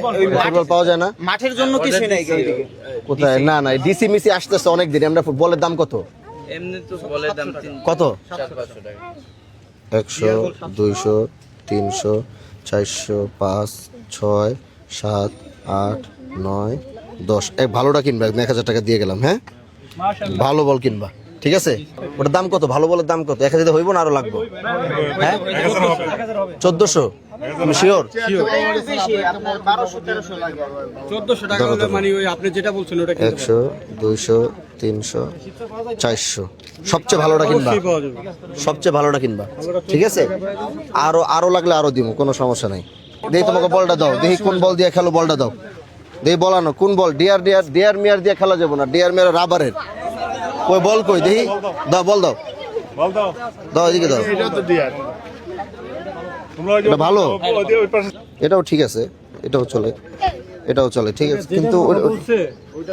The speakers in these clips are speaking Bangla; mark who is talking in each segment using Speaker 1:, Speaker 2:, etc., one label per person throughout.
Speaker 1: ফুটবল পাওয়া যায় না
Speaker 2: মাঠের জন্য কিছু নাই এইদিকে।
Speaker 1: কোথায়? না না, ডিসি মিসি আসতেছে অনেক দিন। আমরা ফুটবলের দাম কত?
Speaker 3: এমনি তো বলে দাম
Speaker 1: কত?
Speaker 3: 400-500 টাকা।
Speaker 1: 100, 200, 300, 400, 5, 6, 7, 8, 9, 10। এক ভালোটা কিনবা, 1000 টাকা দিয়ে গেলাম। হ্যাঁ, ভালো বল কিনবা, ঠিক আছে? ওটার দাম কত? ভালো বলের দাম কত? 1000 হইব না আরো লাগবে? হ্যাঁ, 1400। তুমি শিওর?
Speaker 2: আপনার 1200-1300 লাগে।
Speaker 4: 1400 টাকা হলে মানে ওই আপনি যেটা বলছেন ওটা কিনতে
Speaker 1: 100, 200, 300, 400। সবচেয়ে ভালোটা কিনবা,
Speaker 4: পাওয়া যাবে।
Speaker 1: সবচেয়ে ভালোটা কিনবা, ঠিক আছে? আরো লাগলে আরো দিব, কোনো সমস্যা নাই। দেখি তোমাকে বলটা দাও, দেখি কোন বল দিয়ে খেলো, বলটা দাও। দেখি বলানো কোন বল। ডিয়ার মিয়ার দিয়ে খেলা যাবো না, ডিয়ার মিয়ার রাবারের। ওই বল কই দেখি, দাও বল দাও, দাও এদিকে দাও। এটা ভালো, এটাও ঠিক আছে, এটাও চলে, এটাও চলে, ঠিক আছে। কিন্তু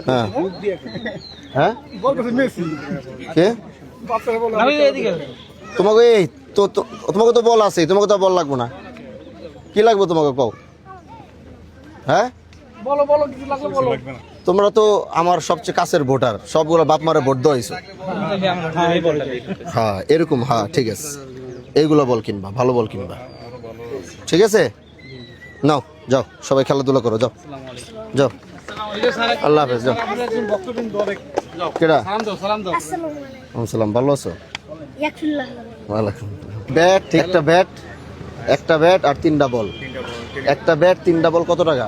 Speaker 1: হ্যাঁ হ্যাঁ, কে তোমাকে? এই তো তোমাকে তো বল আছে, তোমাকে তো বল লাগবো না। কি লাগবে তোমাকে কও? হ্যাঁ, তোমরা তো আমার সবচেয়ে কাছের ভোটার, সবগুলো বাপ মারে ভোট দেওয়াইছো। হ্যাঁ এরকম, হ্যাঁ ঠিক আছে। এইগুলো বল কিনবা, ভালো বল কিনবা, ঠিক আছে? নাও যাও, সবাই খেলাধুলা করো, যাও যাও, আল্লাহ হাফেজ, যাও। কেডা? সালাম, ভালো আছো? ব্যাট, একটা ব্যাট আর 3টা বল। একটা ব্যাট 3টা বল কত টাকা?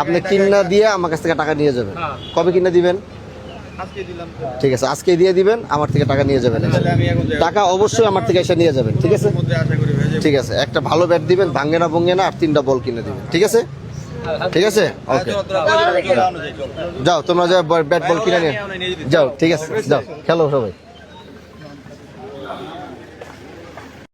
Speaker 1: আপনি কিনা দিয়ে আমার কাছ থেকে টাকা নিয়ে যাবেন। কবে কিনে দিবেন? ঠিক আছে, আজকে দিয়ে দিবেন, আমার থেকে টাকা নিয়ে যাবেন। টাকা অবশ্যই আমার থেকে এসে নিয়ে যাবেন, ঠিক আছে? ঠিক আছে, একটা ভালো ব্যাট দিবেন, ভাঙ্গে না ভঙ্গে না, আর 3টা বল কিনে দিবেন, ঠিক আছে? ঠিক আছে, ওকে। যাও তোমরা, যাও ব্যাট বল কিনে নিয়ে যাও, ঠিক আছে? যাও খেলো সবাই।